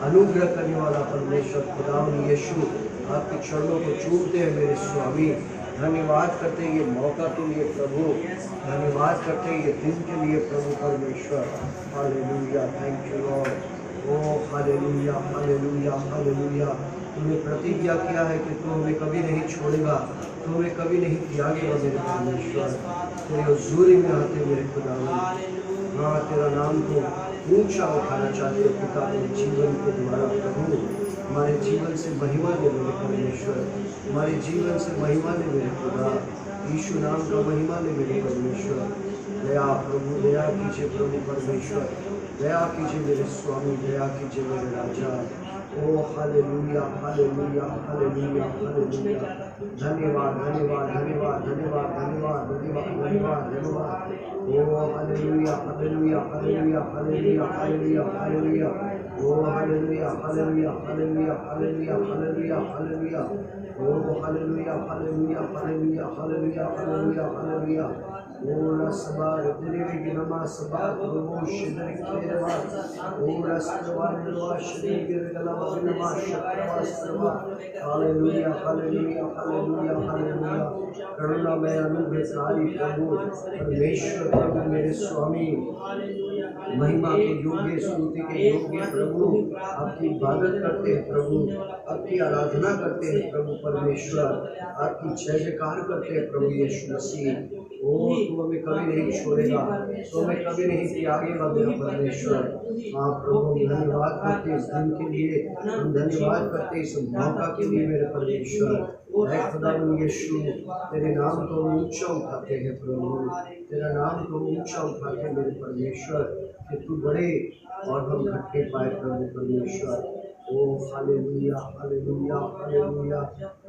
अनुग्रह करने वाला परमेश्वर खुदावन यीशु, आपके चरणों को चूमते हैं मेरे स्वामी। धन्यवाद करते हैं ये मौका के लिए प्रभु, धन्यवाद करते हैं ये दिन के लिए प्रभु परमेश्वर। Hallelujah, thank you Lord. Oh hallelujah, hallelujah, hallelujah. तूने प्रतिज्ञा किया है कि तू हमें कभी नहीं छोड़ेगा, तू हमें कभी नहीं त्यागेगा मेरे परमेश्वर। तेरे हुजूरी में आते मेरे खुदावन, हाँ तेरा नाम को ऊंचा उठाना चाहते हो पिता मेरे जीवन के द्वारा प्रभु। हमारे जीवन से महिमा दे मेरे परमेश्वर, हमारे जीवन से महिमा दे मेरे खुदा। यीशु नाम का महिमा दे मेरे परमेश्वर। दया प्रभु, दया कीजिए प्रभु परमेश्वर, दया कीजिए मेरे स्वामी, दया कीजिए मेरे राजा। ओ हालेलुया, हालेलुया, हालेलुया, हालेलुया। धन्यवाद, धन्यवाद, धन्यवाद, धन्यवाद, धन्यवाद, धन्यवाद, धन्यवाद, धन्यवाद। ओ hallelujah, hallelujah, hallelujah, hallelujah, hallelujah, hallelujah. ओ hallelujah, hallelujah, hallelujah, hallelujah, hallelujah, hallelujah. ओ hallelujah, hallelujah, hallelujah, hallelujah, hallelujah, hallelujah. ओ रसबार तेरे की नमाज सबार प्रभु शिदर केरवा। ओ रसबार नमाज शिदर केरवा नमाज शक्तवा सर्वा। Hallelujah, hallelujah, hallelujah, hallelujah. करुणा में अनुग्रहकारी प्रभु परमेश्वर, प्रभु मेरे स्वामी, महिमा के योग्य, स्तुति के योग्य प्रभु, आपकी इबादत करते हैं प्रभु, आपकी आराधना करते हैं प्रभु परमेश्वर, आपकी जय जयकार करते हैं प्रभु यीशु मसीह। ओ तू हमें कभी नहीं छोड़ेगा, तो हमें कभी नहीं त्यागेगा मेरा परमेश्वर। हाँ प्रभु, धन्यवाद करते इस दिन के लिए, हम धन्यवाद करते इस मौका के लिए मेरे परमेश्वर। ऐ खुदा यीशु, तेरे नाम को ऊंचा उठाते हैं प्रभु, तेरा नाम को ऊंचा उठाते हैं मेरे परमेश्वर, कि तू बड़े और हम घटके पाए प्रभु परमेश्वर। ओ हालेलुया, हालेलुया, हालेलुया।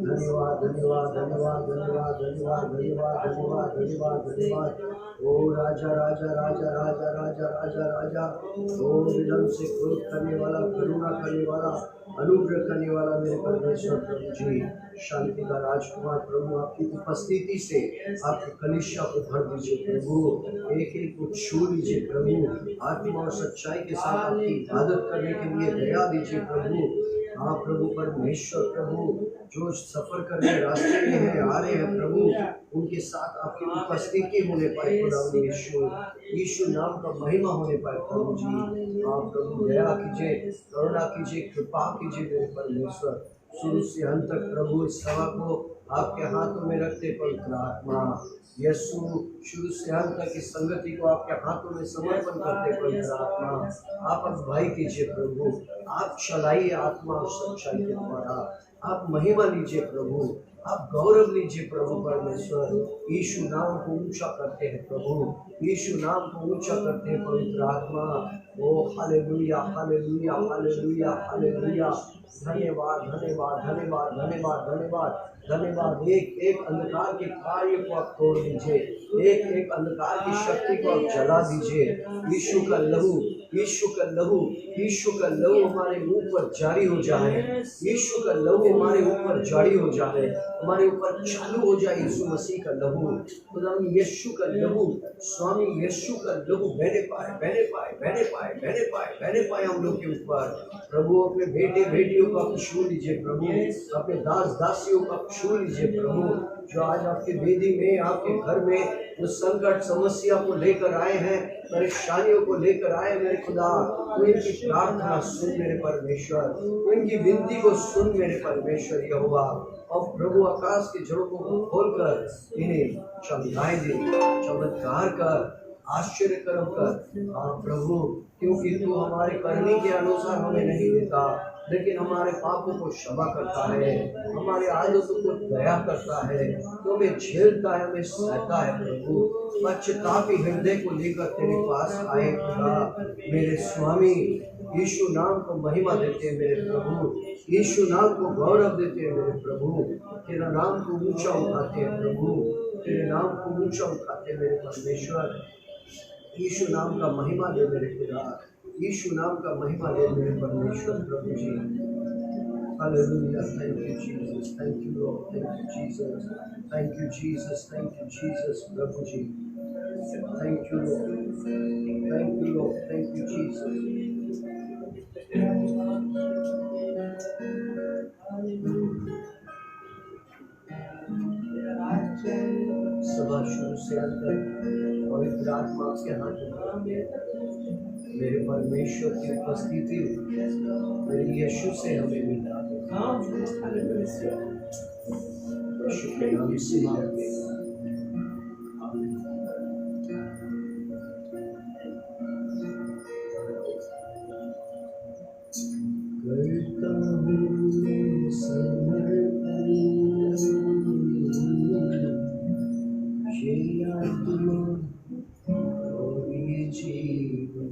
धन्यवाद, धन्यवाद, धन्यवाद, धन्यवाद, धन्यवाद, धन्यवाद, धन्यवाद, धन्यवाद, धन्यवाद। ओ राजा, राजा, राजा, राजा, राजा, राजा, राजा। ओ विलंब से क्रोध करने वाला, करुणा करने वाला, अनुग्रह करने वाला मेरे परमेश्वर प्रभु जी, शांति का राजकुमार प्रभु, आपकी उपस्थिति से आपके कलीसिया को भर दीजिए प्रभु, एक एक को छू लीजिए प्रभु, आत्मा और सच्चाई के साथ आपकी इबादत करने के लिए दया दीजिए प्रभु। हाँ प्रभु परमेश्वर, प्रभु जो सफर करने रास्ते में है, आ रहे हैं प्रभु, उनके साथ आपकी उपस्थिति होने पाए खुदा यीशु, यीशु नाम का महिमा होने पाए प्रभु जी। हाँ प्रभु दया कीजिए, करुणा कीजिए, कृपा कीजिए मेरे परमेश्वर। शुरू से अंत तक प्रभु इस सभा को आपके हाथों में रखते पवित्र आत्मा यीशु, शुरू से अंत तक इस संगति को आपके हाथों में समर्पण करते पवित्र आत्मा आप अगुवाई कीजिए प्रभु, आप चलाइए आत्मा और सच्चाई के द्वारा, आप महिमा लीजिए प्रभु, आप गौरव लीजिए प्रभु परमेश्वर। यीशु नाम को ऊंचा करते हैं प्रभु, यीशु नाम को ऊंचा करते हैं पवित्र आत्मा। ओ हालेलुया, हालेलुया, हालेलुया, हालेलुया। धन्यवाद, धन्यवाद, धन्यवाद, धन्यवाद, धन्यवाद, धन्यवाद। एक एक अंधकार के कार्य को आप तोड़ दीजिए, एक एक अंधकार की शक्ति को आप जला दीजिए। यीशु का लहू, यीशु का लहू, यीशु का लहू हमारे ऊपर जारी हो जाए, यीशु का लहू हमारे ऊपर जारी हो जाए, हमारे ऊपर चालू हो जाए यीशु मसीह का लहू। खुदा यीशु का लहू, स्वामी यीशु का लहू बहने पाए, बहने पाए, बहने पाए, बहने पाए, बहने पाए हम लोग के ऊपर प्रभु। अपने बेटे बेटियों को आप छू लीजिए प्रभु, अपने दास दासियों को आप छू लीजिए प्रभु, जो आज आपके वेदी में, आपके घर में जो संकट समस्या को लेकर आए हैं, परेशानियों को लेकर आए मेरे खुदा, तो इनकी प्रार्थना सुन मेरे परमेश्वर, तो इनकी विनती को सुन मेरे परमेश्वर यहोवा। और प्रभु आकाश के झरोखों को खोलकर इन्हें चमकाए दे, चमत्कार कर, आश्चर्य कर्म कर। हाँ प्रभु, क्योंकि तू हमारे करने के अनुसार हमें नहीं देता, लेकिन हमारे पापों को क्षमा करता है, हमारे आदतों को दया करता है, तो हमें झेलता है, हमें सहता है प्रभु। पश्चातापी हृदय को लेकर तेरे पास आए खुदा मेरे स्वामी। यीशु नाम को महिमा देते हैं मेरे प्रभु, यीशु नाम को गौरव देते हैं मेरे प्रभु, तेरा नाम को ऊंचा उठाते हैं प्रभु, तेरे नाम को ऊंचा उठाते हैं मेरे परमेश्वर। यीशु नाम का महिमा दे मेरे खुदा, यीशु नाम का महिमा दे मेरे परमेश्वर प्रभु जी। Hallelujah, thank you Jesus, thank you Lord, thank you Jesus, thank you Jesus, thank you Jesus प्रभु जी, thank you Lord, thank you Lord, thank you Jesus. से अंदर पवित्र आत्मा आपके हाथ में। मेरे परमेश्वर की उपस्थिति मेरे यीशु से हमें मिला दो। यीशु के नाम से आमीन। करता हूँ समर्पण ये आत्मा और ये जीवन।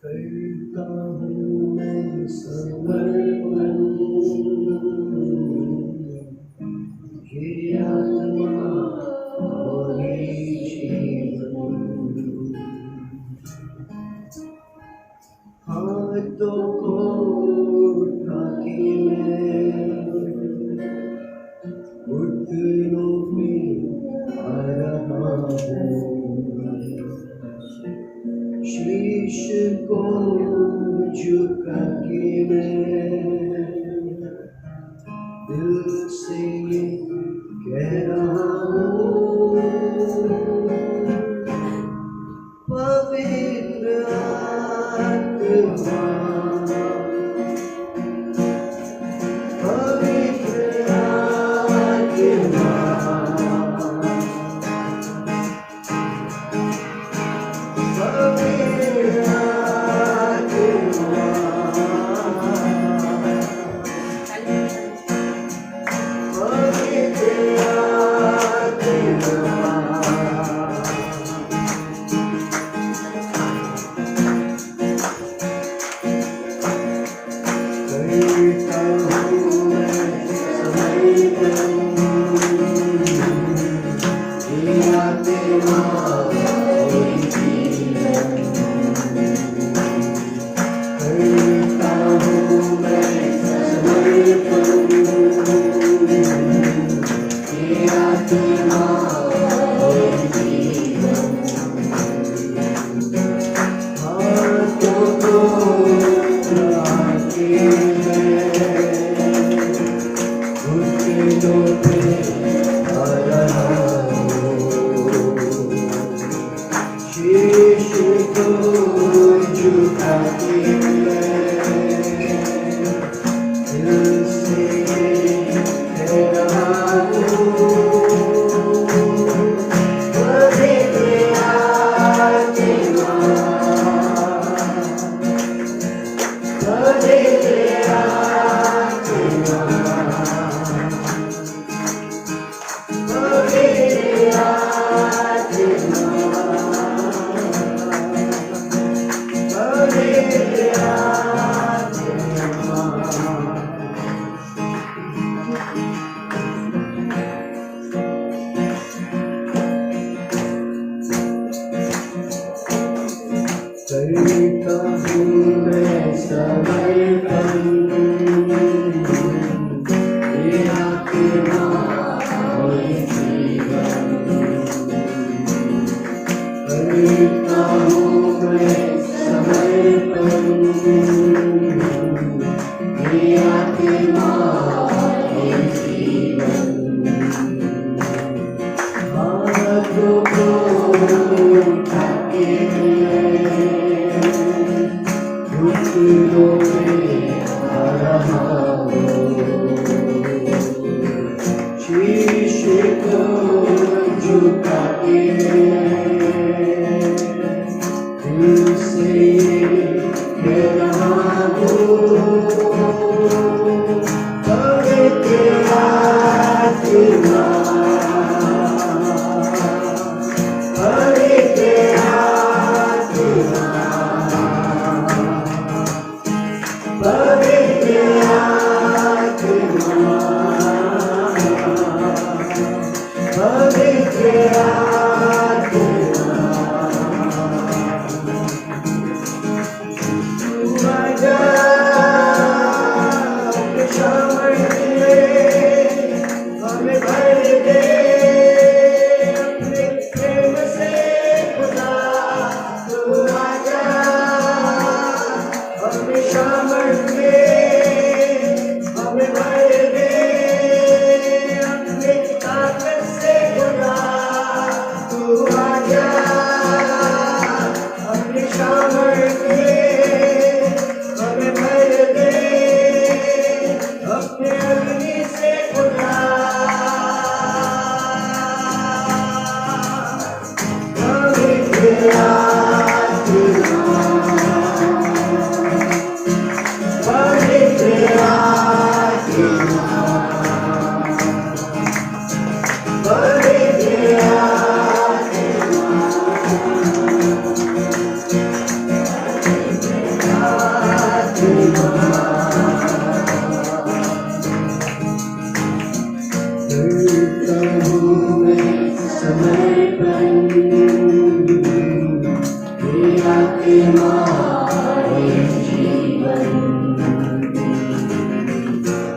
करता हूँ मैं समर्पण ये आत्मा और ये जीवन। हाथों को उठा के मैं घुटनों पे आ रहा हूँ। शीश को झुका के मैं दिल से ये कह रहा हूँ, पवित्र आत्मा, पवित्र आत्मा, पवित्र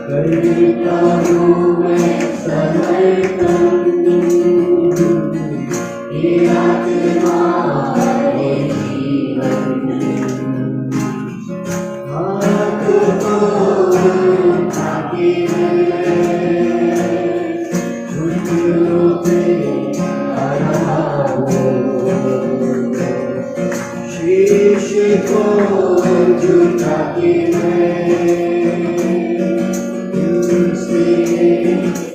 करता हूँ मैं समर्पण, हे आत्मा हे जीवन। हाथ उठा के घुटनों पे आ रहा हूँ, शीश को झुका के मैं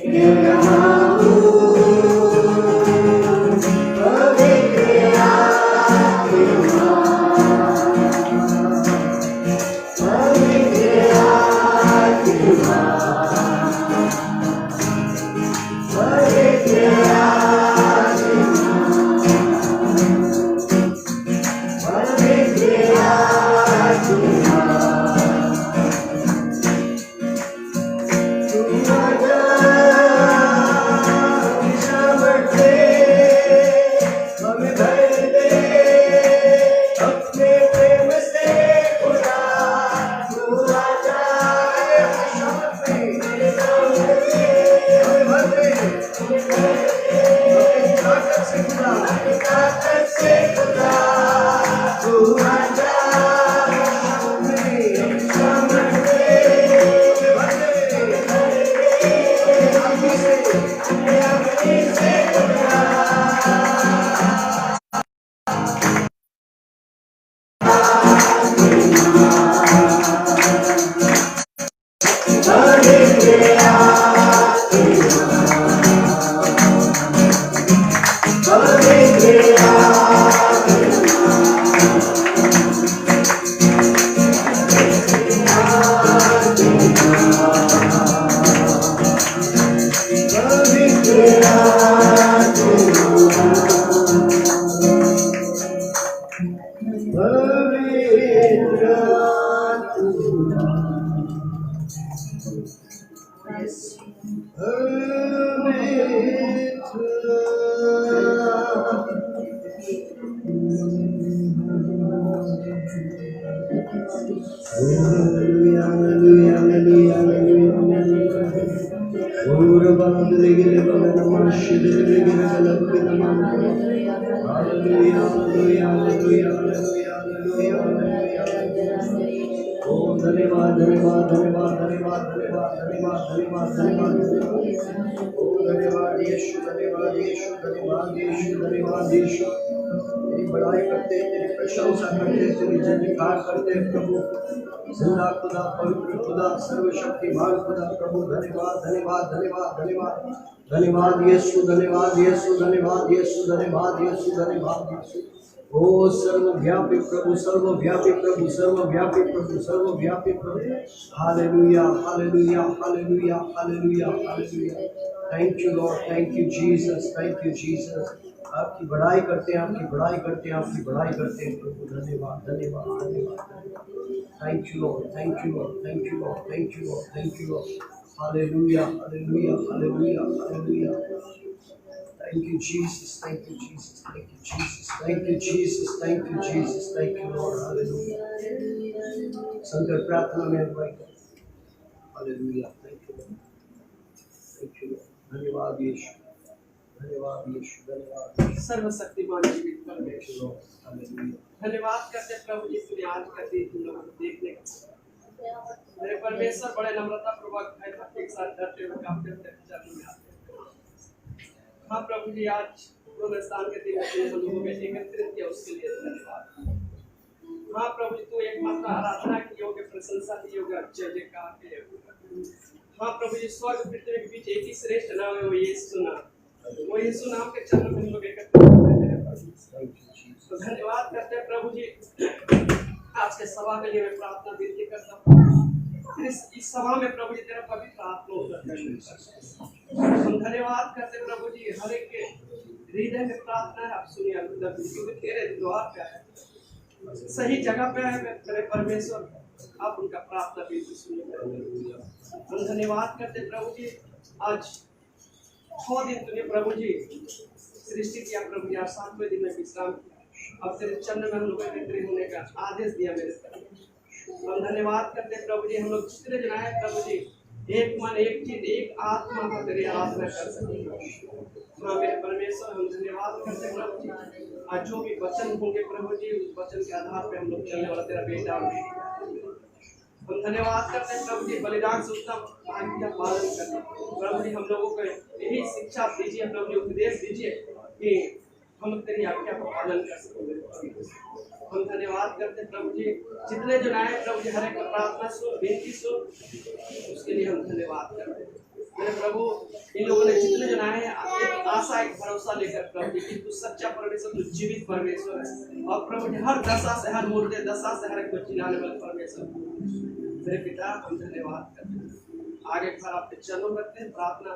कह रहा हूँ, पवित्र आत्मा, पवित्र आत्मा, पवित्र आत्मा, पवित्र आत्मा, तुम आजा सामर्थ्य हमें भर दे अपने प्रेम से खुदा। तू आजा सामर्थ्य हमें भर दे अपनी ताकत से खुदा, ताकत से खुदा। तू आजा धन्यवाद धन्यवाद धन्यवाद धन्यवाद धन्यवाद धन्यवाद धन्यवाद धन्यवाद। ओ धन्यवाद यीशु, धन्यवाद यीशु, धन्यवाद यीशु, धन्यवाद यीशु। तेरी बड़ाई करते, तेरी प्रशंसा करते, तेरी जयकार करते प्रभु। जिंदा खुदा, पवित्र खुदा, सर्वशक्तिमान खुदा प्रभु। धन्यवाद धन्यवाद धन्यवाद धन्यवाद धन्यवाद यीशु, धन्यवाद यीशु, धन्यवाद यीशु, धन्यवाद यीशु, धन्यवाद यीशु। ओ सर्वव्यापी प्रभु, सर्वव्यापी प्रभु, सर्वव्यापी प्रभु, सर्वव्यापी प्रभु। Hallelujah hallelujah hallelujah hallelujah hallelujah. Thank you Lord, thank you Jesus, thank you Jesus. आपकी बड़ाई करते हैं, आपकी बड़ाई करते हैं, आपकी बड़ाई करते हैं प्रभु। धन्यवाद धन्यवाद धन्यवाद। Thank you Lord, thank you Lord, thank you Lord, thank you Lord, thank you Lord. Hallelujah hallelujah hallelujah hallelujah. Thank you, Jesus. Thank you, Jesus. Thank you, Jesus. Thank you, Jesus. Thank you, Jesus. Thank you, Lord. Hallelujah. संकर प्रार्थना में अगुवाई करें। Hallelujah. Thank you, Lord. Thank you, Lord. धन्यवाद यीशु, धन्यवाद यीशु, धन्यवाद सर्वशक्तिमान जीवित परमेश्वर। Hallelujah. धन्यवाद करते प्रभु जी, तूने आज का दिन तुम लोगों को देखने का मेरे परमेश्वर बड़े नम्रता पूर्वक एक साथ डरते हुए काम करते चरणों में आते। हाँ प्रभु जी, आज पुनरुत्थान के दिन हम लोगों में एकत्रित किया, उसके लिए धन्यवाद। हाँ प्रभु जी, तू एकमात्र आराधना की योग्य, प्रशंसा की योग्य, जय जयकार के योग्य। हाँ प्रभु जी, स्वर्ग पृथ्वी के बीच एक ही श्रेष्ठ नाम है, वो यीशु नाम। वो यीशु नाम के चरणों में हम लोग एकत्रित हुए हैं। तो धन्यवाद करते हैं प्रभु जी। आज के सभा के लिए मैं प्रार्थना विनती करता हूँ। इस सभा में प्रभु जी तेरा पवित्र आत्मा उतर करे। हम धन्यवाद करते प्रभु जी, हर एक के हृदय में प्रार्थना है, आप सुनिए क्योंकि तेरे द्वार पे है, सही जगह पे है मेरे परमेश्वर, आप उनका प्रार्थना भी सुनिए। हम धन्यवाद करते प्रभु जी, आज 6 दिन तूने प्रभु जी सृष्टि किया प्रभु जी, आज 7वें दिन में विश्राम किया। अब तेरे चरण में हम लोग एकत्रित होने का आदेश दिया मेरे प्रभु। हम धन्यवाद करते हैं प्रभु जी, हम लोग जितने जन आए प्रभु जी, एक मन एक चित एक आत्मा का तेरी आराधना कर सके। हाँ मेरे परमेश्वर, हम धन्यवाद करते हैं प्रभु जी, आज जो भी वचन होंगे प्रभु जी, उस वचन के आधार पे हम लोग चलने वाला तेरा बेटा और बेटी। हम धन्यवाद करते हैं प्रभु जी, बलिदान से उत्तम आज्ञा पालन करना प्रभु जी, हम लोगों को यही शिक्षा दीजिए प्रभु जी, उपदेश दीजिए कि हम तेरी आज्ञा का पालन कर सकें। हम धन्यवाद करते हैं प्रभु जी, जितने जो आए प्रभु जी, हर एक प्रार्थना सुन, विनती सुन, उसके लिए हम धन्यवाद करते हैं मेरे प्रभु। इन लोगों ने जितने जन आए हैं एक आशा एक भरोसा लेकर प्रभु जी, कि तू सच्चा परमेश्वर, तू जीवित परमेश्वर है, और प्रभु जी हर दशा से, हर मुर्दे दशा से हर एक को जिलाने वाले परमेश्वर मेरे पिता, हम धन्यवाद करते हैं। आगे फिर आपके चरणों करते हैं प्रार्थना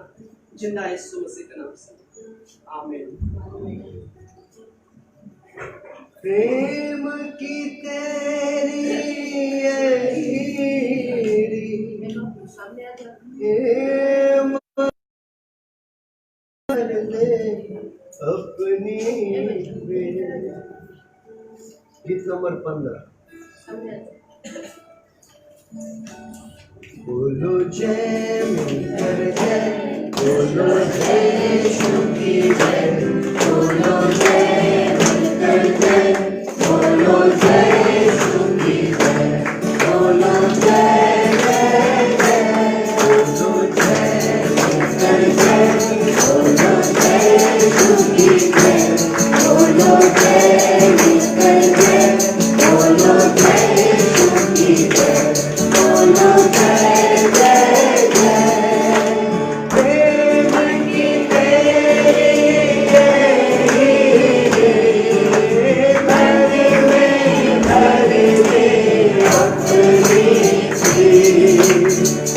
जिंदा यीशु मसीह के नाम से, आमीन। प्रेम की तेरी अपनी गीत नंबर 15। बोलो जय मिलकर जय, बोलो जय यीशु की जय, बोलो जय मिलकर जय, बोलो जय यीशु की जय, बोलो जय जय जय, बोलो जय मिलकर जय, बोलो जय यीशु की जय, बोलो जय मिलकर जय, बोलो जय यीशु की जय, बोलो जय जय जय। प्रेम की तेरी घर में अपनी सी,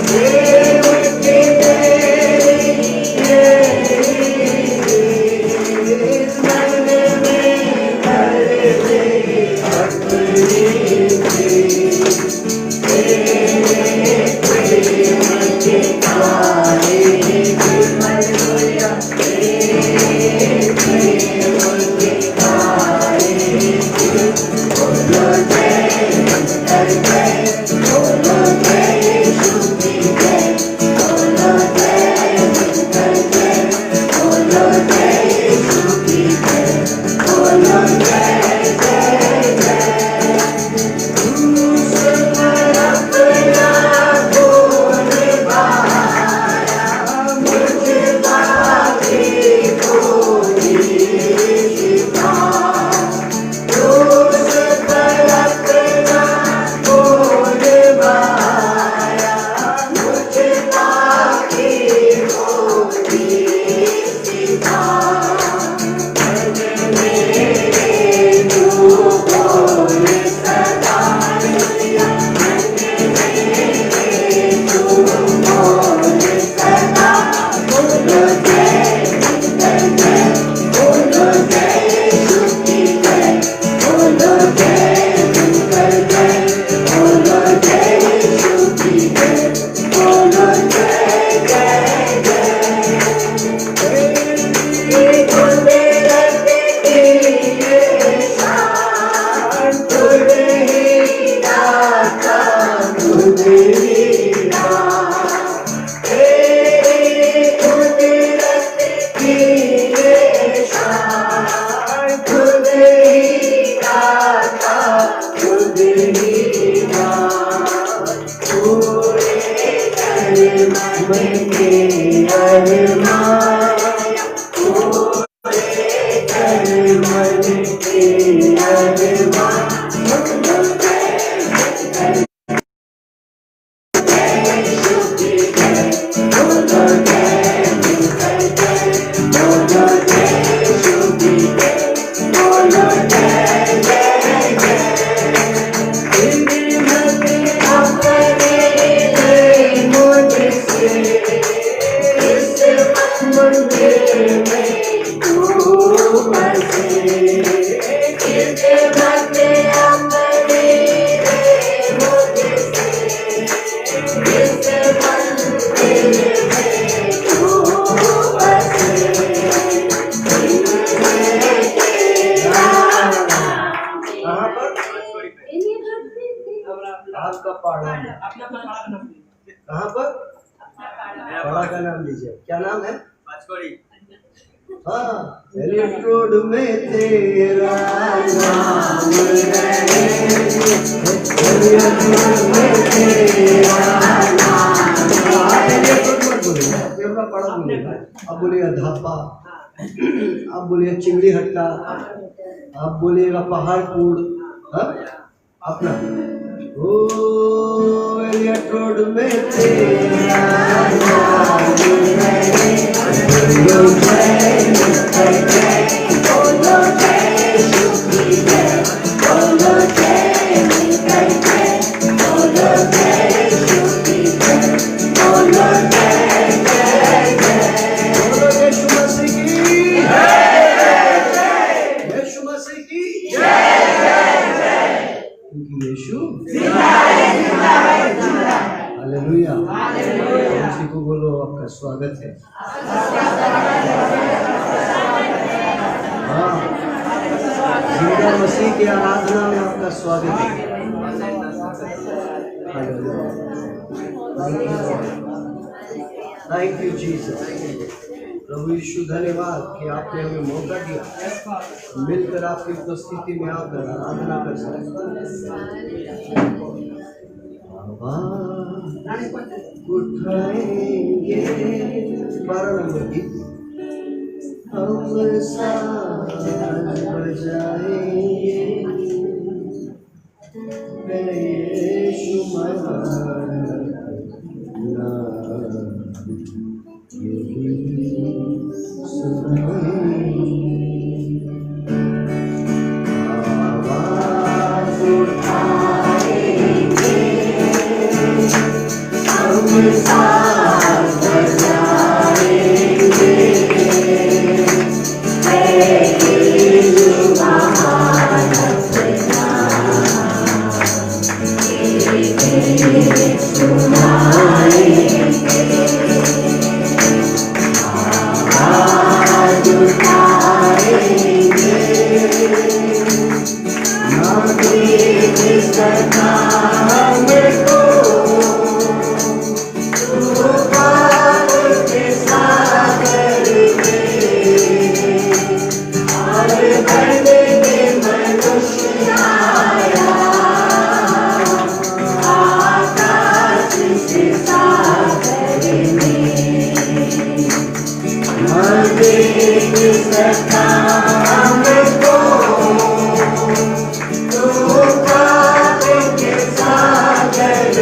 प्रेम की तेरी घर में अपनी सी, आपका पहाड़ा में अपना अपना पहाड़ा का नाम लीजिए। कहाँ पर पहाड़ा का नाम लीजिए, क्या नाम है? हाँ, एलियट रोड में तेरा नाम है, एलियट रोड में तेरा नाम है। एलियट रोड मत बोलिए, अपना पहाड़ा बोलिए। अब बोलिए धापा, आप बोलिए चिंगड़ी हट्टा, आप बोलिएगा पहाड़पुर, हाँ अपना ओ एलियट रोड में तेरा नाम है, बोलो जय जय, बोलो जय शुक्री जय, बोलो जय जय, बोलो जय शुक्री जय, बोलो जय जय जय, बोलो यीशु मसीह की जय, यीशु मसीह की जय जय जय, क्योंकि यीशु हालेलुया। उसी को बोलो आपका स्वागत है। हाँ, जिंदा मसीह की आराधना में आपका स्वागत है। Thank you Jesus. प्रभु यीशु धन्यवाद कि आपने हमें मौका दिया मिलकर आपकी उपस्थिति में आकर आराधना कर सकते। उठाएंगे परमगीत, हम साथ बजाएंगे, मेरे यीशु मसीह आवाज उठाएंगे, हम साथ बजाएंगे, सागर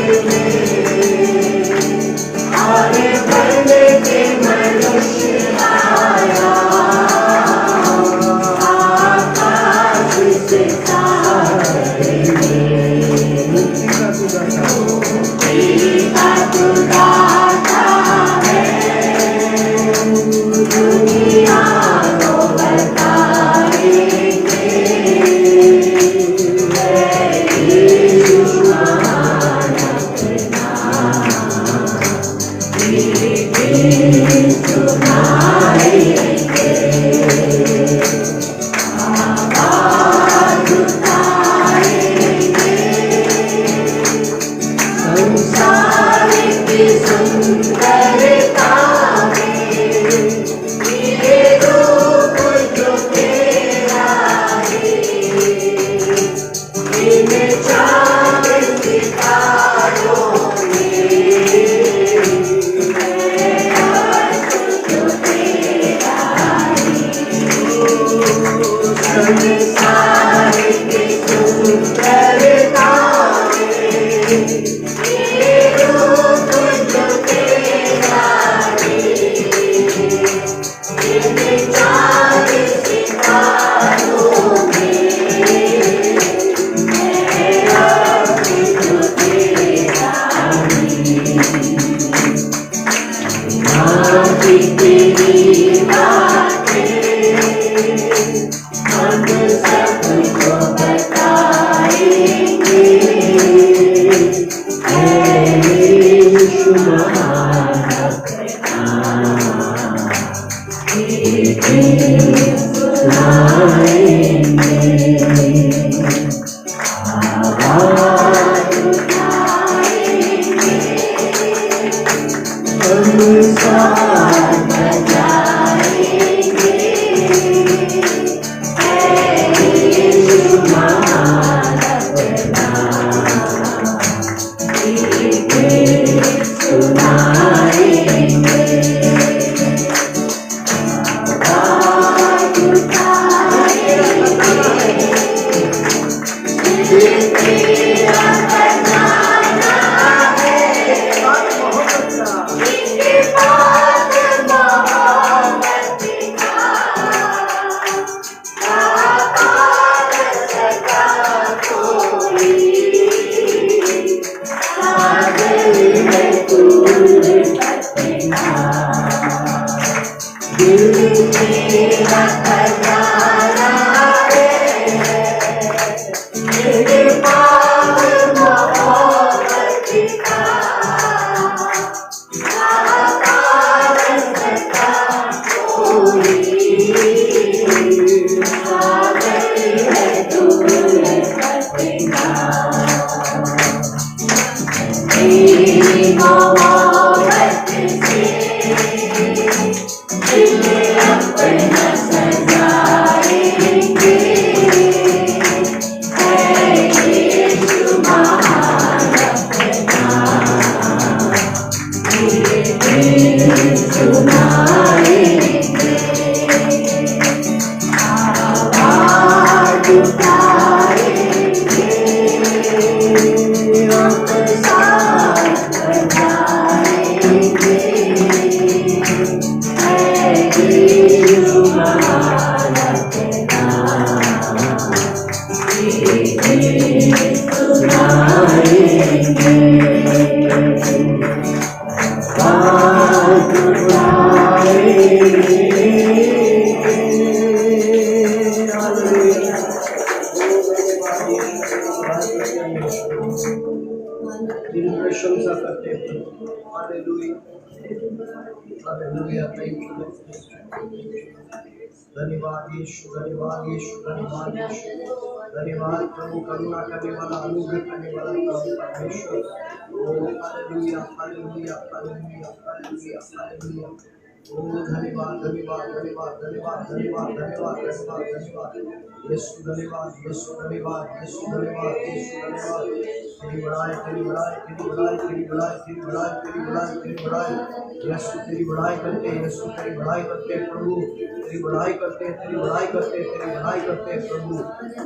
प्रशंसा करते हैं। Hallelujah, hallelujah, thank you. धन्यवाद यीशु, धन्यवाद यीशु, धन्यवाद यीशु, धन्यवाद प्रभु, करुणा करने वाला, अनुग्रह करने वाला प्रभु परमेश्वर। ओ hallelujah, hallelujah, hallelujah, hallelujah, hallelujah. ओ धन्यवाद, धन्यवाद, धन्यवाद, धन्यवाद, धन्यवाद, धन्यवाद, धन्यवाद, धन्यवाद। यीशु धन्यवाद, यीशु धन्यवाद, यीशु धन्यवाद, यीशु धन्यवाद। तेरी बड़ाई, तेरी बड़ाई, तेरी बड़ाई, तेरी बड़ाई, तेरी बड़ाई, तेरी बड़ाई, तेरी बड़ाई। यीशु तेरी बड़ाई करते हैं, यीशु तेरी बड़ाई करते हैं प्रभु, तेरी बड़ाई करते हैं, तेरी बड़ाई करते हैं, तेरी बड़ाई करते हैं प्रभु।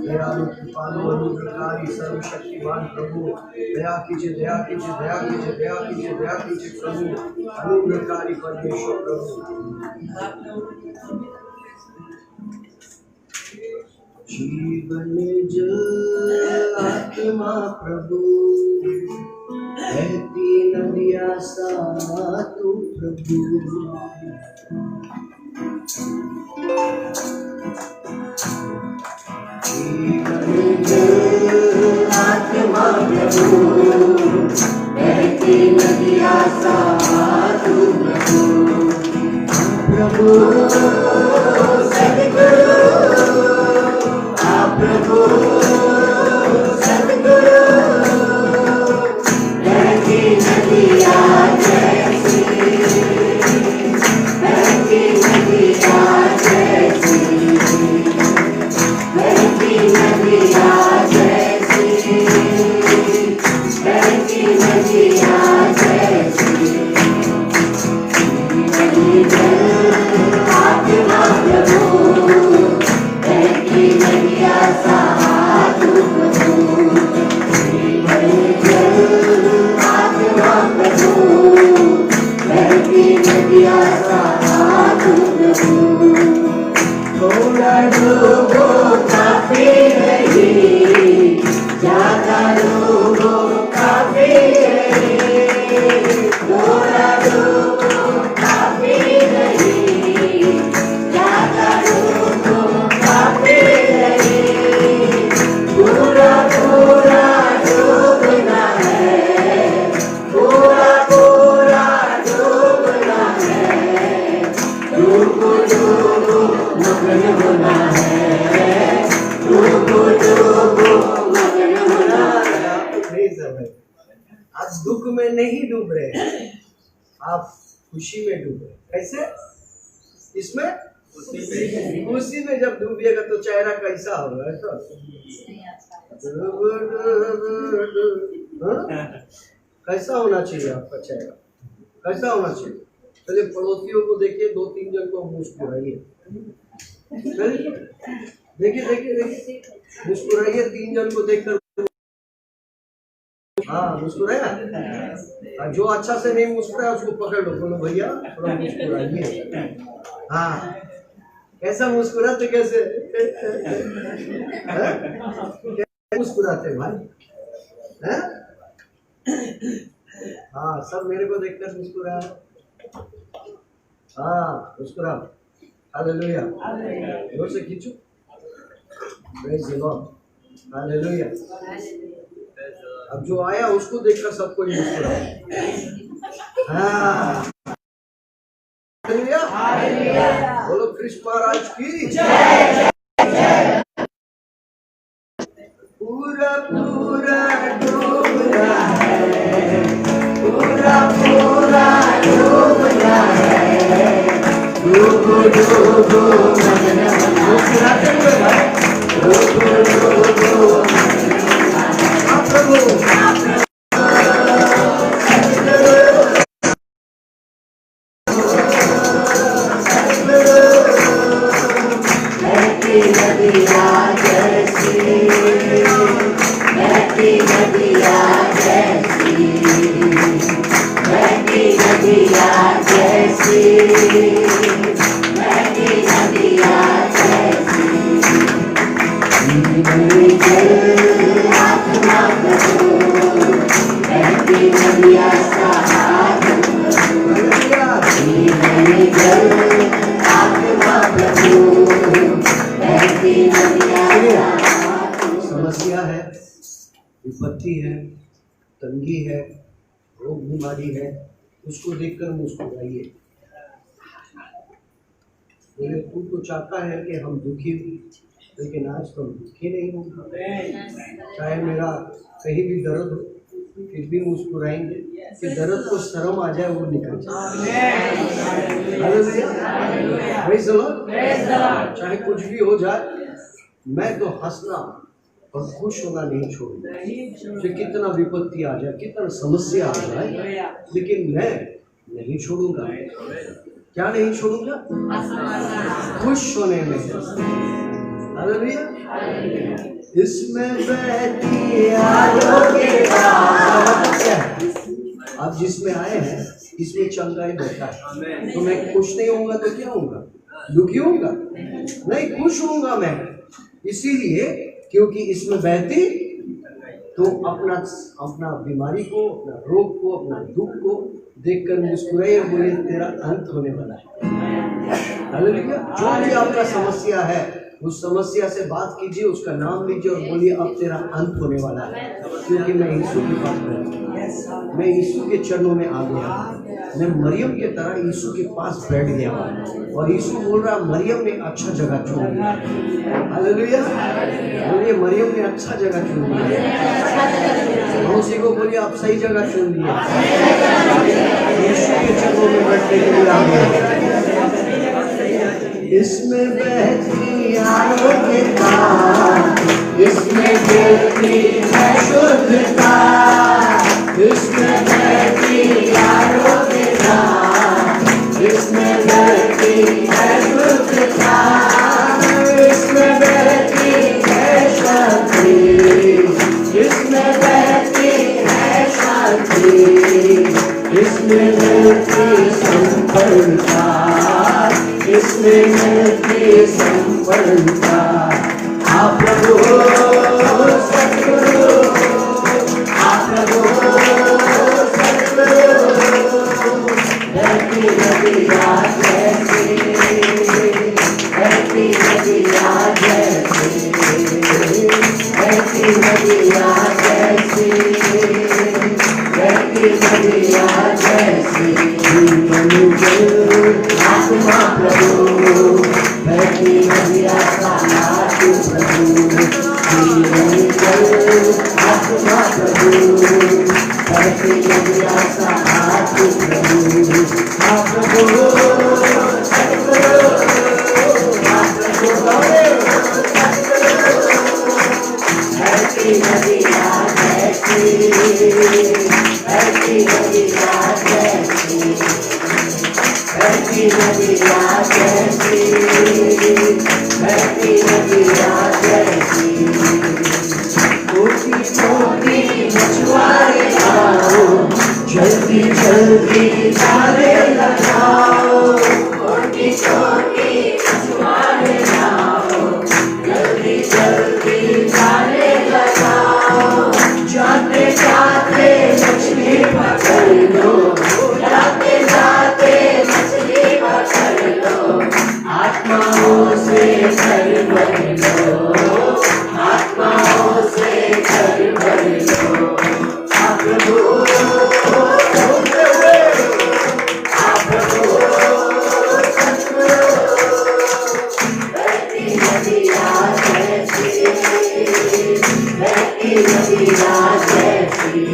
दयालु, कृपालु, अनुग्रहकारी, सर्वशक्तिमान प्रभु, दया कीजिए, दया कीजिए, दया कीजिए, दया कीजिए, दया कीजिए प्रभु, अनुग्रहकारी परमेश्वर प्रभु। जीवन जल आत्मा प्रभु, बहती नदियाँ सा तू प्रभु। जीवन जल आत्मा प्रभु, बहती नदियाँ सा तू प्रभु। प्रभु सद्गुरु, प्रभु सद्गुरु, बहती नदियाँ जैसी, बहती नदियाँ जैसी, बहती नदियाँ जैसी, बहती नदियाँ जैसी। आत्मा प्रभु, बहती नदियाँ सा तू प्रभु। आत्मा प्रभु, बहती नदियाँ सा तू प्रभु। थोड़ा डूबो काफी नहीं, ज्यादा डूबो काफी नहीं। थोड़ा डूबो काफी नहीं, ज्यादा डूबो काफी नहीं। पूरा पूरा डूबना है, पूरा पूरा डूबना है। डूबो डूबो मगन होना है, डूबो डूबो मगन होना है। आप दुख में नहीं डूब रहे हैं, आप खुशी में डूबे। कैसे? इसमें खुशी में जब डूबिएगा तो चेहरा कैसा होगा? ऐसा कैसा होना चाहिए आपका चेहरा? कैसा होना चाहिए? चलिए पड़ोसियों को देखिए, 2-3 जन को मुस्कुराइए। देखिए देखिए देखिए, मुस्कुराइए 3 जन को देखकर। हाँ मुस्कुराया। जो अच्छा से नहीं मुस्कुराया उसको पकड़ लो, बोलो भैया थोड़ा मुस्कुराइए। हाँ कैसा मुस्कुराते? कैसे मुस्कुराते भाई? हैं? हाँ सब मेरे को देखकर मुस्कुरा। हाँ मुस्कुरा। हालेलुया। जोर से खींचो। Praise the Lord. हालेलुया। अब जो आया उसको देखकर सब कोई मुस्कुरा। हाँ हालेलुया। बोलो कृष्ण महाराज की जय। पूरा पूरा डूबना है, पूरा पूरा डूबना है, डूबो डूबो मुस्कुराते हुए भाई, डूबो डूबो प्रभु। समस्या है, विपत्ति है, तंगी है, रोग बीमारी है, उसको देखकर मुस्कुराइए। बोले तू तो चाहता है कि हम दुखी, लेकिन आज तो हम दुखी नहीं होंगे। चाहे मेरा कहीं भी दर्द हो फिर भी मुस्कुराएंगे कि दर्द को शर्म आ जाए वो निकल जाए। चाहे कुछ भी हो जाए मैं तो हंसना और खुश होना नहीं छोड़ूंगा। चाहे कितना विपत्ति आ जाए, कितना समस्या आ जाए, लेकिन मैं नहीं छोड़ूंगा। क्या नहीं छोड़ूंगा? खुश होने में। हालेलुया। इसमें बहती आलों के बादल। क्या है? आप जिसमें आए हैं इसमें चंगाई बैठा है, तो मैं खुश नहीं होऊंगा तो क्या होऊंगा? दुखी होऊंगा? नहीं, खुश होऊंगा मैं। इसीलिए क्योंकि इसमें बहती, तो अपना बीमारी को, अपना रोग को, अपना दुख को देखकर मुस्कुराइए और बोलिए तेरा अंत होने वाला है। हालेलुया। जो भी आपका समस्या है उस समस्या से बात कीजिए, उसका नाम लीजिए और बोलिए अब तेरा अंत होने वाला है, क्योंकि मैं यीशु के पास बैठा, मैं यीशु के चरणों में आ गया। मैं मरियम के तरह यीशु के पास बैठ गया और यीशु बोल रहा मरियम ने अच्छा जगह चुन लिया। हालेलुया। बोलिए मरियम ने अच्छा जगह चुन लिया। उसी को बोलिए आप सही जगह चुन लिया, यीशु के चरणों में बैठने के लिए आ गया। इसमें बहती आलों के धार, इसमें गिरती है शुद्धता, इसमें बहती आलों के धार, इसमें बहती है शुद्धता, इसमें बहती है शांति, इसमें बहती है शांति, इसमें बहती संपन्नता, इसमें मिलती संपन्नता। आप प्रभु सतगुरु, आप प्रभु सतगुरु, बहती नदियाँ जैसी, बहती नदियाँ जैसी, बहती नदियाँ जैसी, बहती नदियाँ जैसी, आत्मा प्रभु, बहती नदियाँ का आत्मा प्रभु, जीवन जल आत्मा प्रभु, बहती नदियाँ का आत्मा प्रभु। बहती नदिया जैसी, बहती नदिया जैसी, बहती नदिया जैसी। छोटी छोटी मछुआरे आओ, जल्दी जल्दी जाले लगाओ। छोटी छोटी मछुआरे आओ, जल्दी जल्दी जाले लगाओ। जाते जाते मछली पकड़ लो, जाते जाते मछली पकड़ लो। आत्माओं से घर भर लो, आत्माओं से घर भर लो। आप प्रभु, आप प्रभु बहती नदिया जैसी, बहती नदिया जैसी,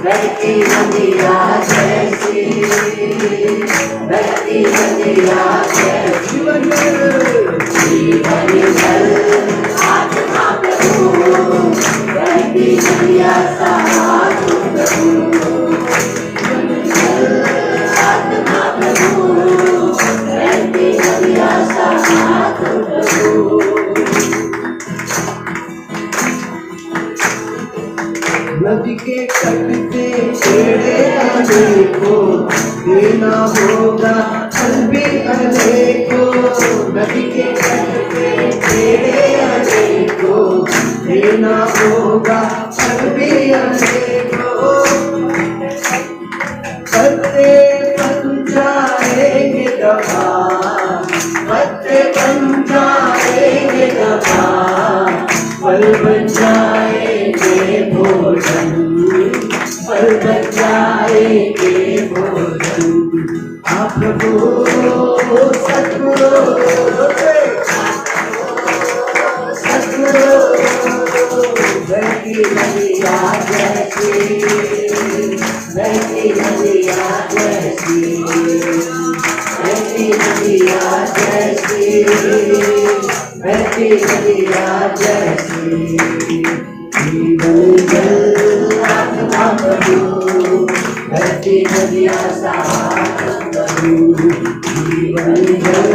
बहती नदिया जैसी, बहती नदिया जैसी। जीवन जल आत्मा प्रभु, बहती नदिया साथ प्रभु। जीवन जल आत्मा प्रभु, बहती नदिया साथ प्रभु। नदी के तट पे पेड़े अनेको, देना होगा फल भी अनेको। नदी के तट पे पेड़े अनेको, देना होगा फल भी अनेको। पत्ते बन जाएंगे दबा, पत्ते बन जाएंगे दबा, फल बन जाएंगे भोजन, फल बन जाएंगे भोजन। आप प्रभु सतगुरु, सतगुरु बहती नदिया जैसी, बहती नदिया जैसी, बहती नदिया जैसी, बहती नदिया जैसी। जीवन जल आत्मा प्रभु, बहती नदिया साथ प्रभु। जीवन जल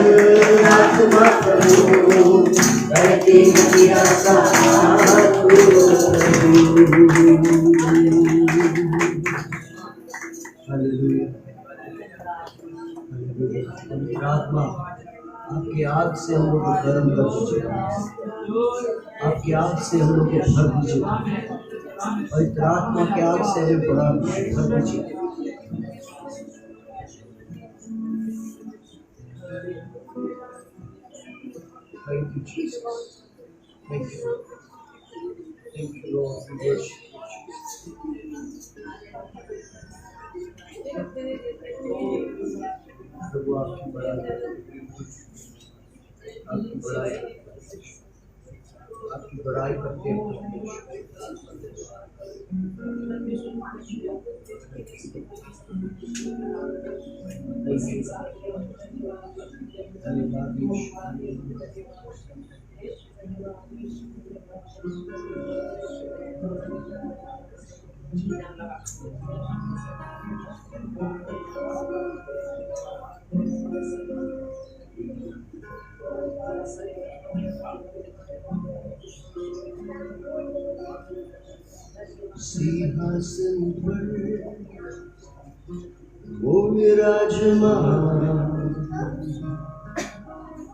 आत्मा प्रभु, बहती नदिया साथ प्रभु। Hallelujah, hallelujah. पवित्र आत्मा, आपकी आग से हम लोग को गर्म कर दीजिए, आपकी आग से हम लोग को भर दीजिए, पवित्र आत्मा की आग से हमें भर दीजिए। Thank you, Jesus. Thank you. Thank you, Lord. We worship you, Jesus. प्रभु आपकी बड़ाई, आपकी बड़ाई, आपकी बड़ाई करते हैं। सिंहासन पर वो विराजमान,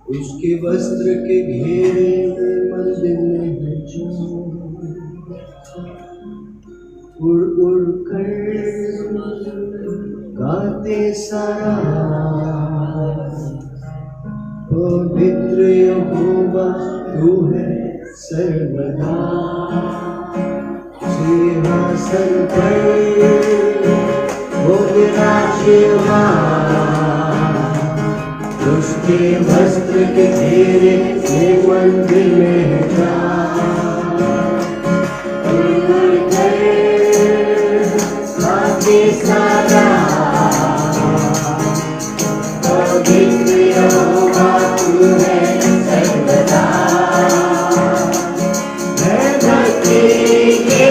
उसके वस्त्र के घेरे में मंदिर में है जो, उड़ उड़ कर गाते सारा, पवित्र यहोवा तू है सर्वदा। सिंहासन पर वो विराजमान, उसके वस्त्र के घेरे में मंदिर में है जा। बाकी सारा पवित्र यहोवा तू है सर्वदा। मैं भक्ति के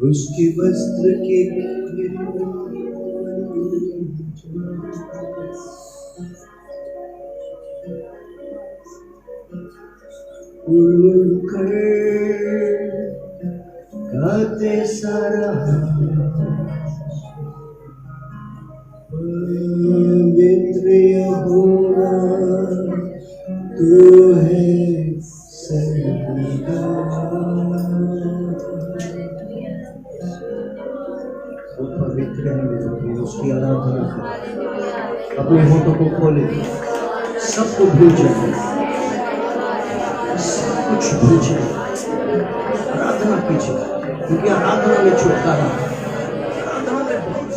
उसके वस्त्र के उड़कर गाते सारा पवित्र यहोवा तू है सर्वदा। वो पवित्र है मेरे प्रिय, उसकी आराधना प्रार्थना करें। अपने होठों को खोले, सबको भेजे, सब कुछ भेजे, प्रार्थना कीजिए, क्योंकि आराधना में छुटकारा है। आराधना में बहुत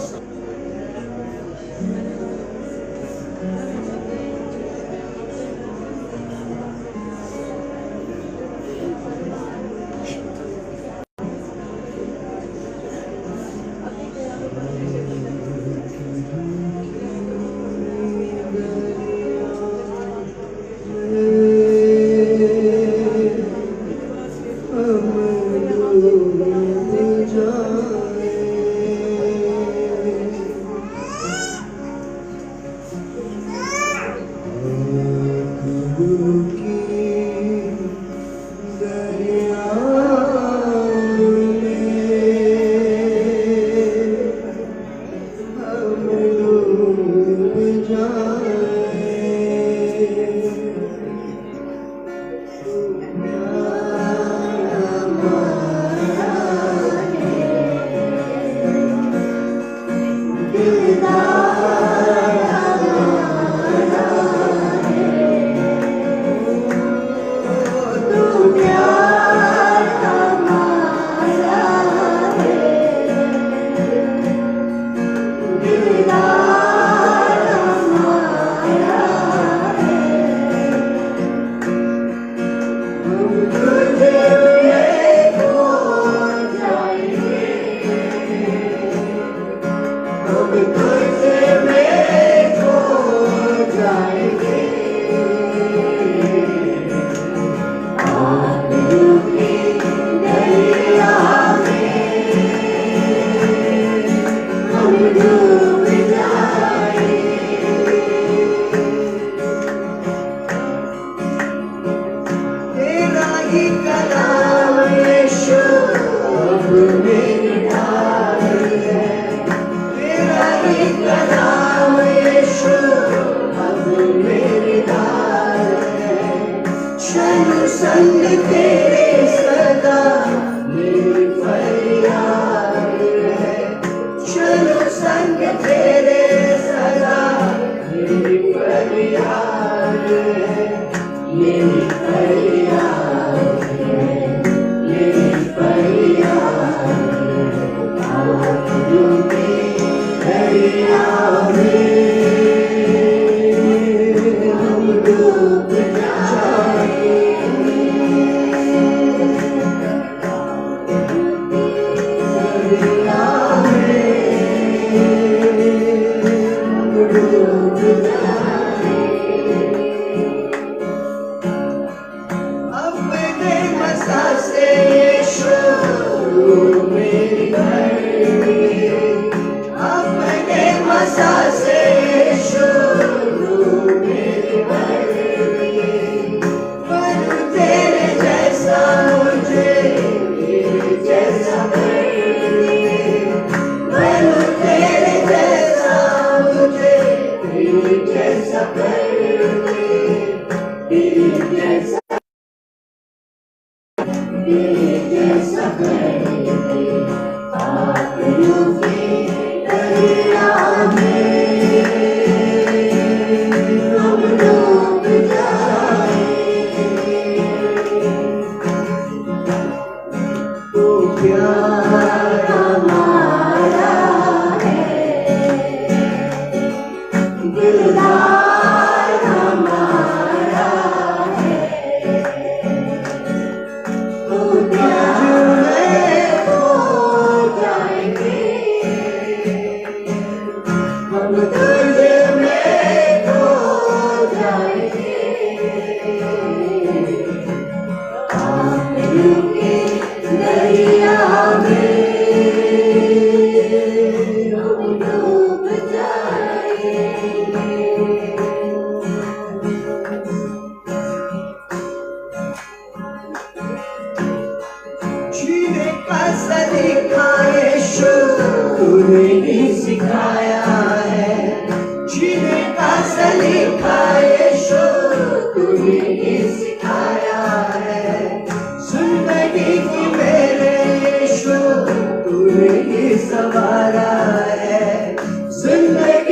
सवारा है जिंदगी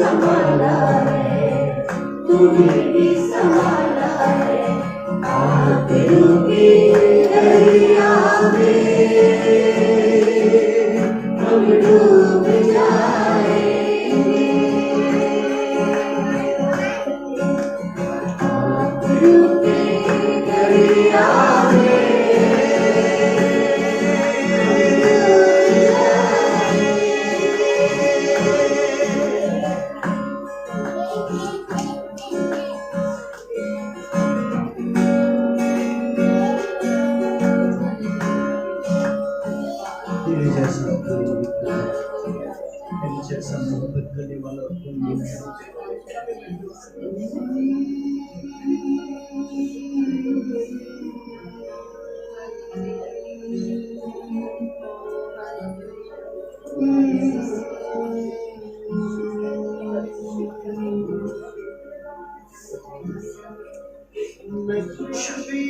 संभाला है, तुम्हें भी संभाला है। आप डूबी दरिया में हम डूब जाएंगे। आप डूबी दरिया में तेरे जैसा मोहब्बत करने वाला कोई नहीं है। मैं कुछ भी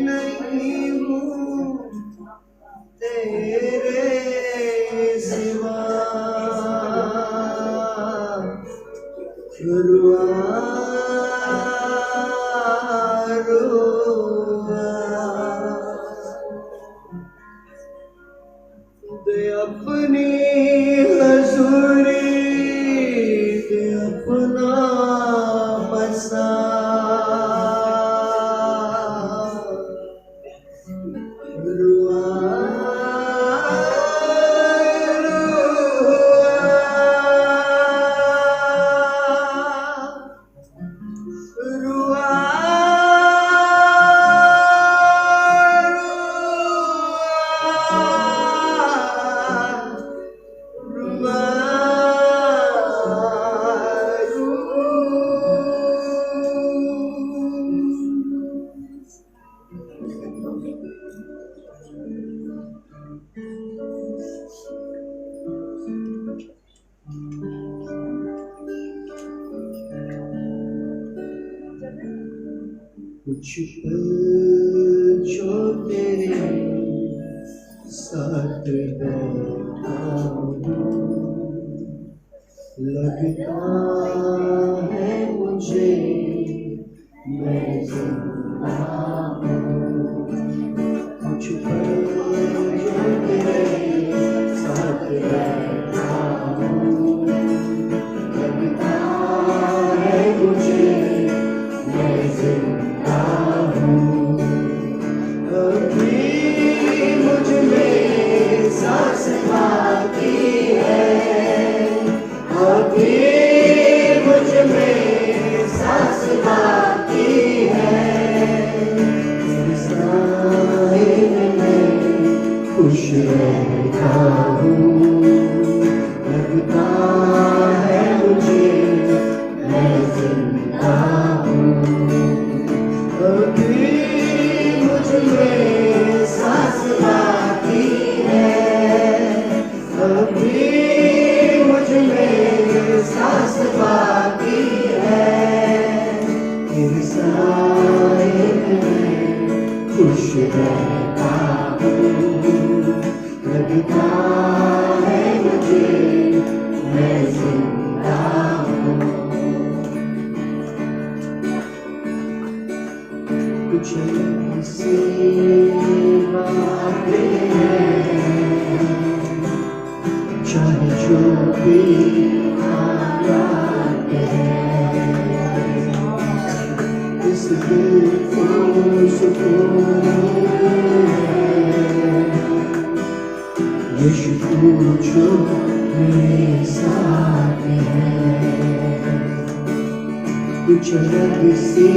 नहीं हूँ तेरे सिवा, रुआ दे अपनी हजूरी, दे अपना बसा, कुछ पल जो तेरे साथ बैठा हूँ, लगता है मुझे मैं जिंदा हूँ। कुछ पल जो तेरे साथ बैठा हूँ, लगता है मुझे मैं जिंदा हूँ। अभी मुझ में सांस बाकी है, अभी मुझ में सांस बाकी है। तेरे साए में खुश रहता हूँ, लगता है मुझे मैं जिंदा हूँ। अभी मुझ में सांस बाकी है, अभी मुझ में सांस बाकी है। तेरे साए में खुश रहता हूँ, लगता है मुझे मैं जिंदा हूँ। कुछ ऐसी बातें हैं, चाहे जो भी हालात हैं, इस दिल को सुकून है। यीशु जो मेरे साथ है, कुछ अलग सी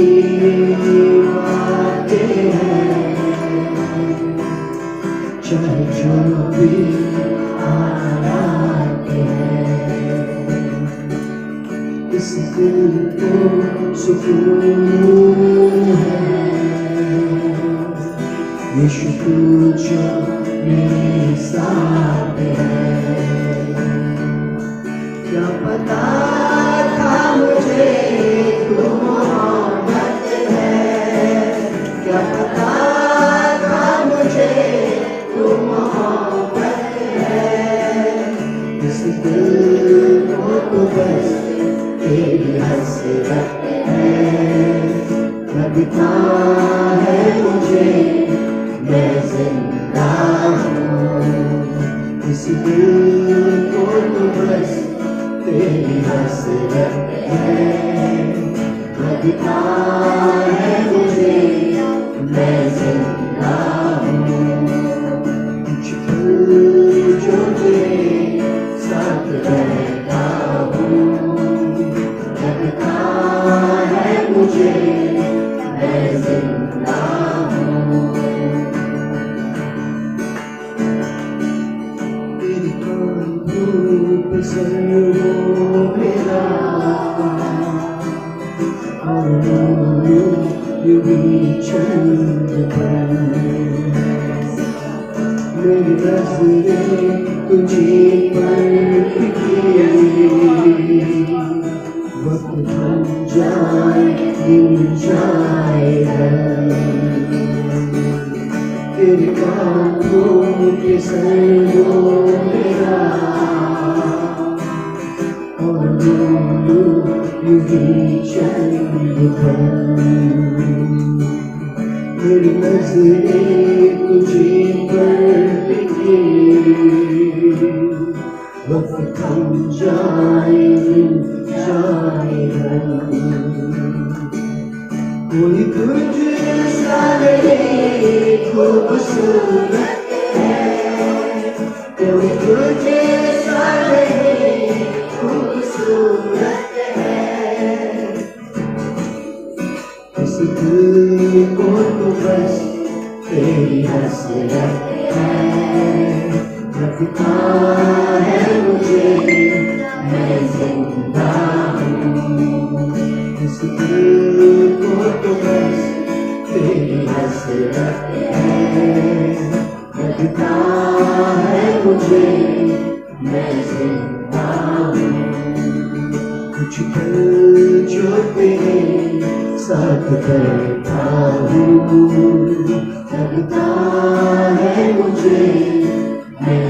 बातें हैं, चाहे जो भी हालात हैं, इस दिल को सुकून है। यीशु जो मेरे साथ है, क्या पता था मुझे तू मोहब्बत है, क्या पता था मुझे तू मोहब्बत है। इस दिल को तो बस हसरत है, लगता है मुझे मैं जिंदा हूँ। इस दिल को तो बस तेरी हसरत है, लगता है मुझे मैं जिंदा हूँ। कुछ पल जो तेरे साथ रहता हूँ, लगता है मुझे मैं जिंदा हूँ। तेरी कांधों पे सर वो मेरा, और यूं ही चंद पर मेरी नज़रें तुझे पर टिकी। वक्त थम जाए दिन जाए तेरे कांधों के सर वो मेरा, और यूं ही चंद पर मेरी नज़रें तुझे पर टिकी। वक्त थम जाए दिन जाए कोई तुझसा नहीं खूबसूरत है, कोई तुझसा नहीं खूबसूरत है। इस दिल को तो बस तेरी हसरत है, लगता है मुझे मैं जिंदा हूँ। इस दिल को तो बस तेरी हसरत है, लगता है मुझे मैं जिंदा हूँ। कुछ पल जो तेरे साथ बैठा हूँ, लगता है मुझे मैं